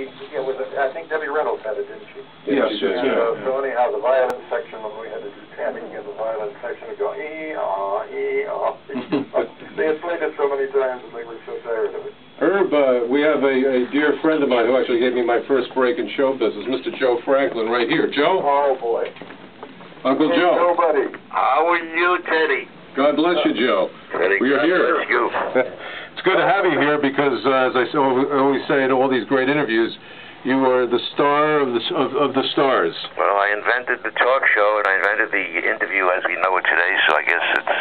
I think Debbie Reynolds had it, didn't she? Yes, yeah. So anyhow, the violin section, when we had to do tapping in the violin section, would go ee-aw, ee-aw. They had played it so many times and they were so tired of it. Herb, we have a dear friend of mine who actually gave me my first break in show business, Mr. Joe Franklin, right here. Joe? Oh, boy. Uncle Joe. Joe, buddy. How are you, Teddy? God bless you, Joe. Teddy, we are here. God bless you. It's good to have you here because, as I always say in all these great interviews, you are the star of the stars. Well, I invented the talk show and I invented the interview as we know it today, so I guess it's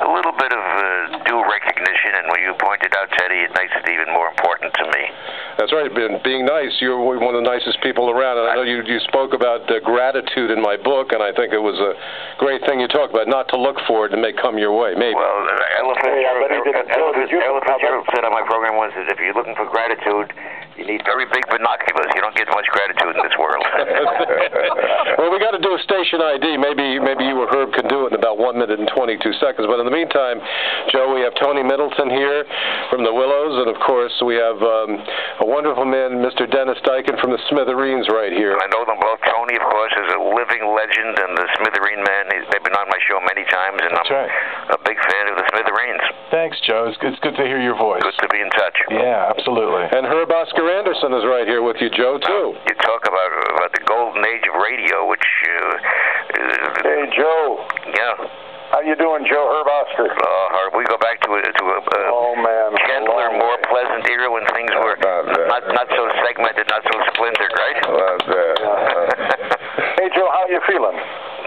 a little bit of due recognition, and when you pointed out, Teddy, it makes it even more important to me. That's right. Being nice, you're one of the nicest people around, and I know you spoke about gratitude in my book, and I think it was a great thing you talked about, not to look for it and may come your way, maybe. Well, Ella Fitzgerald said on my program once that if you're looking for gratitude, you need very big binoculars. You don't get much gratitude in this world. Well, we got to do a station ID. Maybe you or Herb can do it in about 1 minute and 22 seconds. But in the meantime, Joe, we have Tony Middleton here from the Willows, and of course we have a wonderful man, Mr. Dennis Dyken from the Smithereens, right here. I know them both. Tony, of course, is a living legend, and the Smithereen man. They've been on my show many times, and I'm a big fan of the Smithereens. Thanks, Joe. It's good to hear your voice. Good to be in touch. Yeah, absolutely. And Herb Oscar Anderson is right here with you, Joe, too. You talk about the golden age of radio, which... Hey, Joe. Yeah. How you doing, Joe? Herb Oscar. Herb, we go back to a gentler, more pleasant era when things were not so segmented, not so splintered, right? Hey, Joe, how you feeling?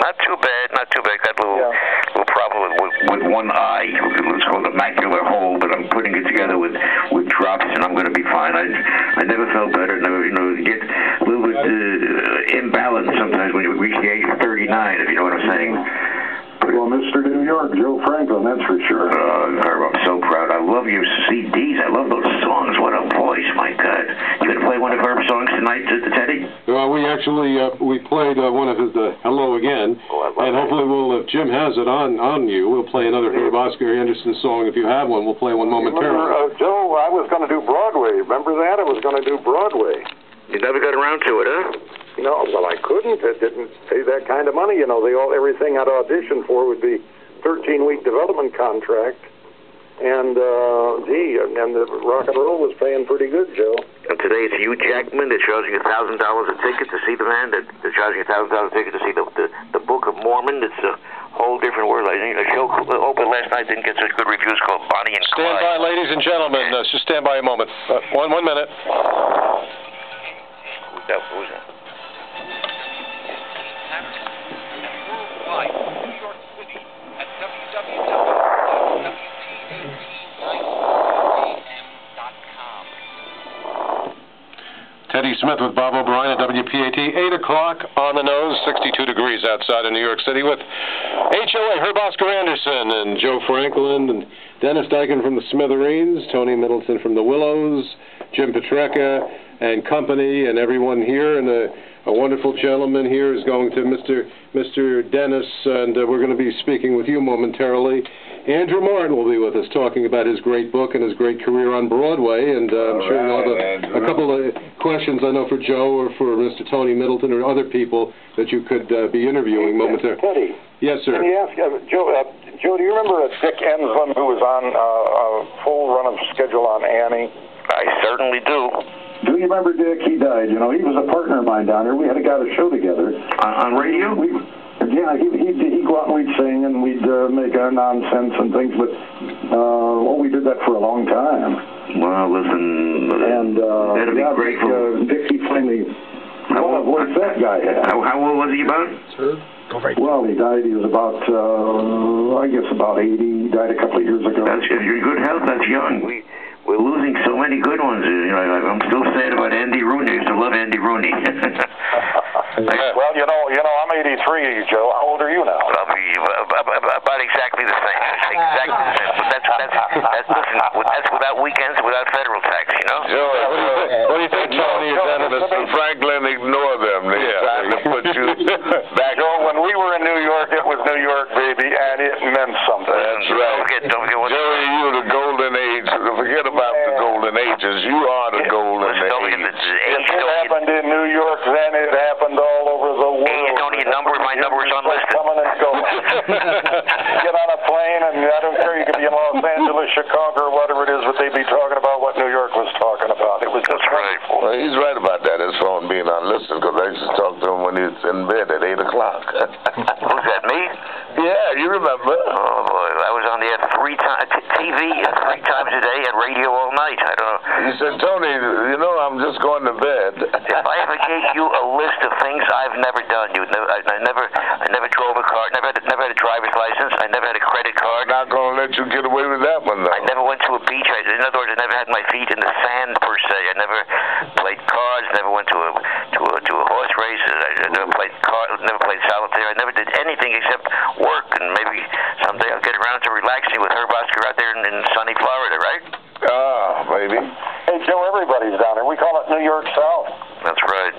Not too bad, not too bad. Got a little problem with one eye. It's called a macular hole, but I'm putting it together with drops, and I'm going to be fine. I never felt better. Never, get a little bit imbalanced sometimes when you reach the age of 39, if you know what I'm saying. Well, Mr. New York, Joe Franklin, that's for sure. Herb, I'm so proud. I love your CDs. I love those songs. What a voice, my God. You going to play one of Herb's songs tonight, Teddy? Well, we actually we played one of his Hello Again, and hopefully if Jim has it on you, we'll play another Herb Oscar Anderson song. If you have one, we'll play one momentarily. Remember, Joe, I was going to do Broadway. Remember that? I was going to do Broadway. You never got around to it, huh? No, well, I couldn't. It didn't pay that kind of money. Everything I'd auditioned for would be 13-week development contract. And, and the rock and roll was paying pretty good, Joe. And today it's Hugh Jackman. They're charging $1,000 a ticket to see the man. They're charging $1,000 a ticket to see the Book of Mormon. It's a whole different world. A show opened last night, didn't get such good reviews, called Bonnie and Clyde. Stand by, ladies and gentlemen. Just stand by a moment. One minute. Who's that? Worldwide from New York City at www.wpat9am.com. Teddy Smith with Bob O'Brien at WPAT, 8 o'clock on the nose, 62 degrees outside of New York City with HOA, Herb Oscar Anderson, and Joe Franklin, and Dennis Dyken from the Smithereens, Tony Middleton from the Willows, Jim Petrecca and company, and everyone here, and a wonderful gentleman here is going to Mr. Dennis, and we're going to be speaking with you momentarily. Andrew Martin will be with us talking about his great book and his great career on Broadway, and I'm sure you'll have a couple of questions, I know, for Joe or for Mr. Tony Middleton or other people that you could be interviewing momentarily. Teddy. Yes, sir. Can you ask, Joe, do you remember Dick Enslin, who was on a full run of schedule on Annie? I certainly do. Do you remember Dick? He died. He was a partner of mine down here. We had got a show together. On radio? Yeah, he'd go out and we'd sing and we'd make our nonsense and things, but we did that for a long time. Well, listen, and that'd be great for... Dick, he finally... What's that guy had? How old was he about? Sir? Well, he died. He was about, I guess, about 80. He died a couple of years ago. If you're in good health, that's young. We're losing so many good ones. I'm still sad about Andy Rooney. I used to love Andy Rooney. Well, I'm 83, Joe. How old are you now? About exactly the same. Exactly the same. But that's without weekends, without federal tax, Joe, what do you think, Tony? Mr. Franklin, ignore them. They're trying to put you back. Joe, when we were in New York, it was New York, baby, and it meant something. That's right. Don't forget what... Joey, you're the golden age. Forget about the golden ages. You are the golden age. Don't forget the Chicago or whatever it is, would they be talking about what New York was talking about? It was just wonderful. Well, he's right about that, his phone being on listen, because I used to talk to him when he was in bed at 8 o'clock. Who's that, me? Yeah, you remember. Oh, boy. I was on the air TV 3 times a day and radio all night. I don't know. You said, Tony, you know, I'm just going to bed. If I ever gave you a list of things I've never done, I never drove a car, never had a driver's license, I never had a credit card. I'm not going to let you get away with that one, though. I never went to a beach. In other words, I never had my feet in the sand per se. I never played cards, never went to a horse race. I never played solitaire. I never did anything except work, and maybe someday I'll get around to relaxing with Herb Oscar out there in sunny Florida, right? Ah, maybe. Hey, Joe, everybody's down there. We call it New York South. That's right.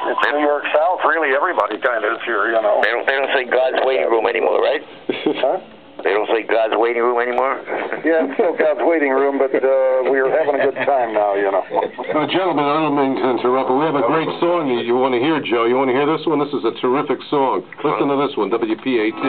It's New York South. Really, everybody kind of is here, you know. They don't say God's waiting room anymore, right? Huh? They don't say God's waiting room anymore? Yeah, it's still God's waiting room, but we are having a good time now, you know. Gentlemen, I don't mean to interrupt, but we have a great song you want to hear, Joe. You want to hear this one? This is a terrific song. Listen to this one, WPAT.